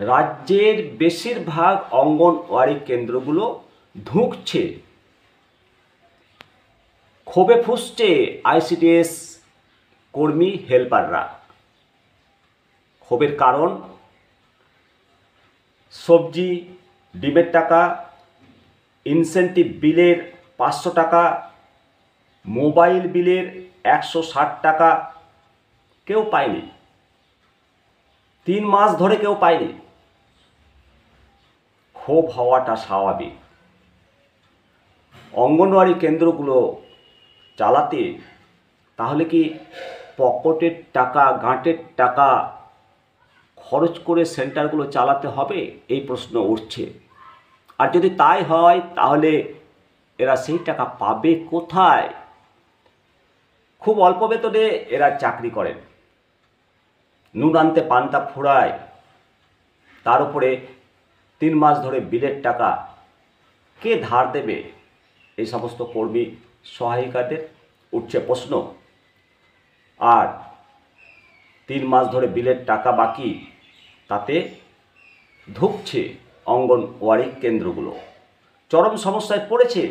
রাজ্যের বেশিরভাগ অঙ্গনওয়াড়ি কেন্দ্রগুলো ধুঁকছে, ক্ষোভে ফুঁসছে আইসিডিএস কর্মী হেল্পাররা। ক্ষোভের কারণ সবজি ডিমের টাকা, ইনসেন্টিভ বিলের 500 টাকা, মোবাইল বিলের 160 টাকা কেউ পায়নি, 3 মাস ধরে কেউ পায়নি। ক্ষোভ হওয়াটা স্বাভাবিক। অঙ্গনওয়াড়ি কেন্দ্রগুলো চালাতে তাহলে কি পকেটের টাকা, গাঁটের টাকা খরচ করে সেন্টারগুলো চালাতে হবে? এই প্রশ্ন উঠছে। আর যদি তাই হয় তাহলে এরা সেই টাকা পাবে কোথায়? খুব অল্প বেতনে এরা চাকরি করেন, নুন আনতে পান্তা ফুরায়, তার উপরে 3 মাস ধরে বিলের টাকা কে ধার দেবে? এই সমস্ত কর্মী সহায়িকাদের উঠছে প্রশ্ন। আর 3 মাস ধরে বিলের টাকা বাকি, তাতে ধুঁকছে অঙ্গনওয়াড়ি কেন্দ্রগুলো। চরম সমস্যায় পড়েছে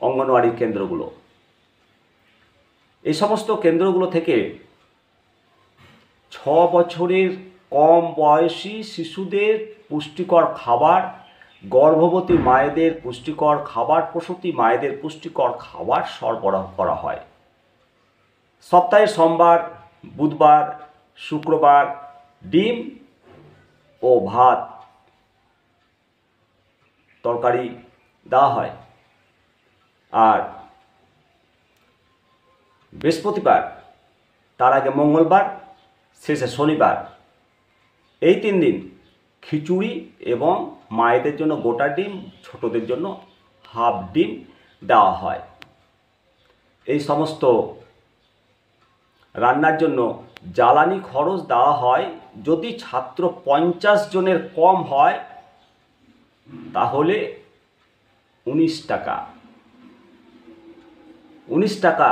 অঙ্গনওয়াড়ি কেন্দ্রগুলো। এই সমস্ত কেন্দ্রগুলো থেকে 6 বছরের কম বয়সী শিশুদের পুষ্টিকর খাবার, গর্ভবতী মায়েদের পুষ্টিকর খাবার, প্রসূতি মায়েদের পুষ্টিকর খাবার সরবরাহ করা হয়। সপ্তাহে সোমবার, বুধবার, শুক্রবার ডিম ও ভাত তরকারি দেওয়া হয়। আর বৃহস্পতিবার, তার আগে মঙ্গলবার, শেষে শনিবার, এই 3 দিন খিচুড়ি এবং মায়েদের জন্য গোটা ডিম, ছোটদের জন্য হাফ ডিম দেওয়া হয়। এই সমস্ত রান্নার জন্য জ্বালানি খরচ দেওয়া হয়। যদি ছাত্র 50 জনের কম হয় তাহলে 19 টাকা। 19 টাকা,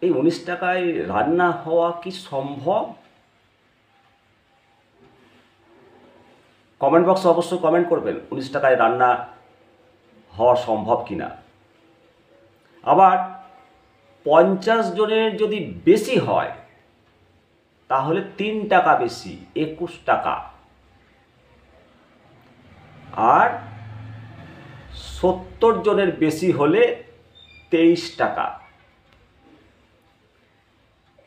এই 19 টাকায় রান্না হওয়া কি সম্ভব? কমেন্ট বক্সে অবশ্যই কমেন্ট করবেন 19 টাকায় রান্না হওয়া সম্ভব কিনা। আবার 50 জনের যদি বেশি হয় তাহলে 3 টাকা বেশি, 21 টাকা। আর 70 জনের বেশি হলে 23 টাকা।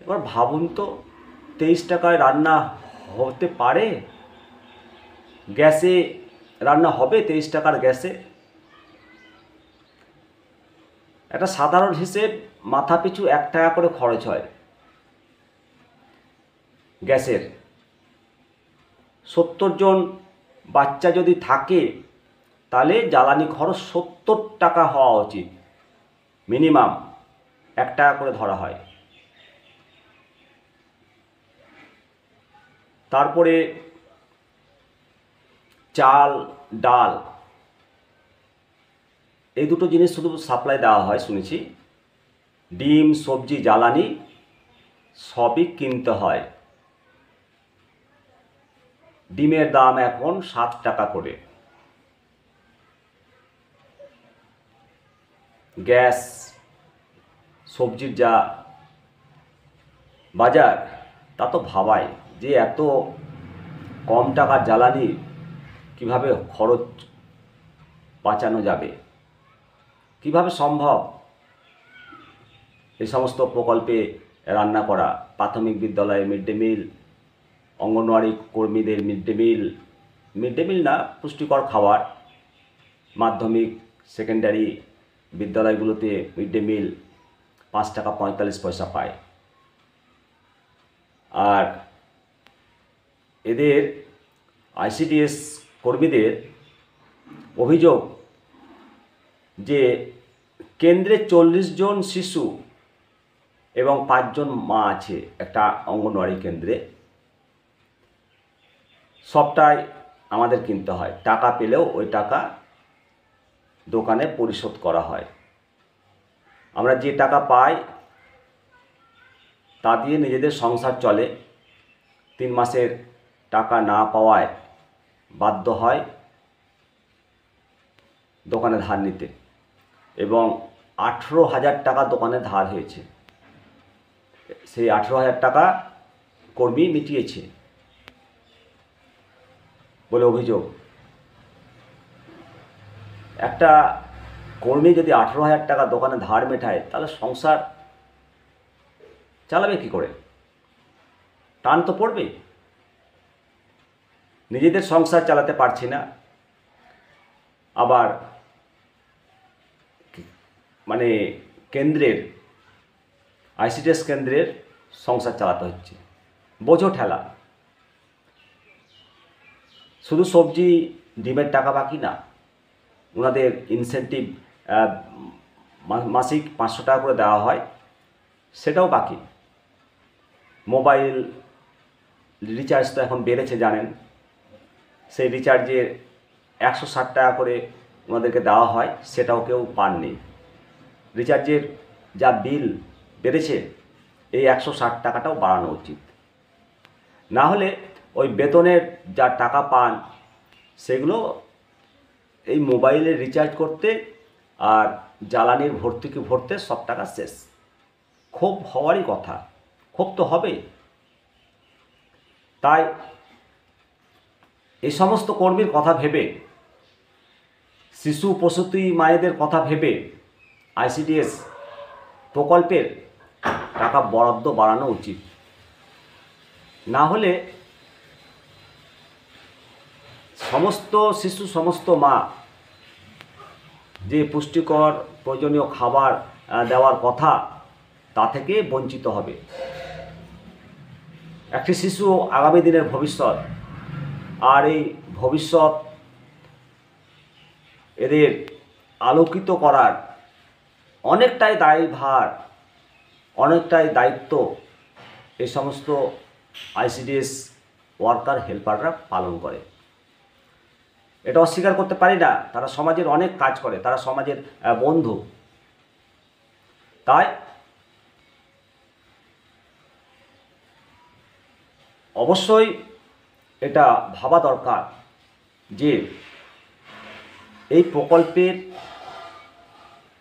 এবার ভাবুন তো, 23 টাকায় রান্না হতে পারে? গ্যাসে রান্না হবে 23 টাকার গ্যাসে? একটা সাধারণ হিসেব, মাথা পিছু 1 টাকা করে খরচ হয় গ্যাসের। 70 জন বাচ্চা যদি থাকে তাহলে জ্বালানি খরচ 70 টাকা হওয়া উচিত, মিনিমাম 1 টাকা করে ধরা হয়। তারপরে চাল, ডাল, এই দুটো জিনিস শুধু সাপ্লাই দেওয়া হয় শুনেছি। ডিম, সবজি, জ্বালানি সবই কিনতে হয়। ডিমের দাম এখন 7 টাকা করে। গ্যাস, সবজির যা বাজার, তা তো ভাবায় যে এত কম টাকার জ্বালানি কিভাবে খরচ বাঁচানো যাবে, কিভাবে সম্ভব এই সমস্ত প্রকল্পে রান্না করা। প্রাথমিক বিদ্যালয়ে মিড ডে মিল, অঙ্গনওয়াড়ি কর্মীদের মিড ডে মিল না, পুষ্টিকর খাবার। মাধ্যমিক, সেকেন্ডারি বিদ্যালয়গুলোতে মিড ডে মিল 5 টাকা 45 পয়সা পায়। আর এদের আইসিডিএস কর্মীদের অভিযোগ যে কেন্দ্রে 40 জন শিশু এবং 5 জন মা আছে একটা অঙ্গনওয়াড়ি কেন্দ্রে। সবটাই আমাদের কিনতে হয়, টাকা পেলেও ওই টাকা দোকানে পরিশোধ করা হয়। আমরা যে টাকা পাই তা দিয়ে নিজেদের সংসার চলে। 3 মাসের টাকা না পাওয়ায় বাধ্য হয় দোকানে ধার নিতে, এবং 18,000 টাকা দোকানে ধার হয়েছে। সেই 18,000 টাকা কর্মী মিটিয়েছে বলে অভিযোগ। একটা কর্মী যদি 18,000 টাকা দোকানে ধার মেটায়, তাহলে সংসার চালাবে কি করে? টান তো পড়বেই। নিজেদের সংসার চালাতে পারছি না, আবার মানে কেন্দ্রের আইসিডিএস কেন্দ্রের সংসার চালাতে হচ্ছে। বোঝো ঠেলা। শুধু সবজি ডিমের টাকা বাকি না, ওনাদের ইনসেন্টিভ মাসিক 500 টাকা করে দেওয়া হয়, সেটাও বাকি। মোবাইল রিচার্জ তো এখন বেড়েছে জানেন, সেই রিচার্জের 160 টাকা করে ওনাদেরকে দেওয়া হয়, সেটাও কেউ পাননি। রিচার্জের যা বিল বেড়েছে, এই 160 টাকাটাও বাড়ানো উচিত। না হলে ওই বেতনের যা টাকা পান, সেগুলো এই মোবাইলে রিচার্জ করতে আর জ্বালানির ভর্তুকি ভরতে সব টাকা শেষ। ক্ষোভ হওয়ারই কথা, ক্ষোভ তো হবেই। তাই এই সমস্ত কর্মীর কথা ভেবে, শিশু প্রসূতি মায়েদের কথা ভেবে আইসিডিএস প্রকল্পের টাকা বরাদ্দ বাড়ানো উচিত। না হলে সমস্ত শিশু, সমস্ত মা যে পুষ্টিকর প্রয়োজনীয় খাবার দেওয়ার কথা, তা থেকে বঞ্চিত হবে। একটি শিশু আগামী দিনের ভবিষ্যৎ, আর এই ভবিষ্যৎ এদের আলোকিত করার অনেকটাই দায়ভার, অনেকটাই দায়িত্ব এই সমস্ত আইসিডিএস ওয়ার্কার, হেল্পাররা পালন করে। এটা অস্বীকার করতে পারি না, তারা সমাজের অনেক কাজ করে, তারা সমাজের বন্ধু। তাই অবশ্যই এটা ভাবা দরকার যে এই প্রকল্পের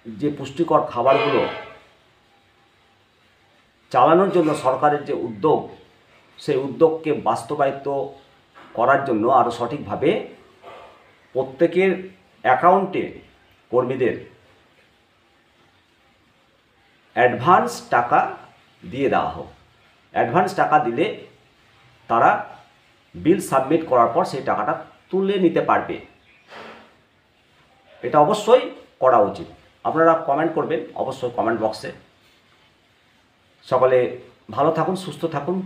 যে পুষ্টিকর খাবারগুলো চালানোর জন্য সরকারের যে উদ্যোগ, সেই উদ্যোগকে বাস্তবায়িত করার জন্য আরও সঠিকভাবে প্রত্যেকের অ্যাকাউন্টে কর্মীদের অ্যাডভান্স টাকা দিয়ে দেওয়া হোক। অ্যাডভান্স টাকা দিলে তারা বিল সাবমিট করার পর সেই টাকাটা তুলে নিতে পারবে। এটা অবশ্যই করা উচিত। আপনারা কমেন্ট করবেন অবশ্যই কমেন্ট বক্সে। সকলে ভালো থাকুন, সুস্থ থাকুন।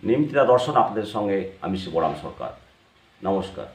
নিমতিদা দর্শন আপনাদের সঙ্গে আমি শিবরাম সরকার। নমস্কার।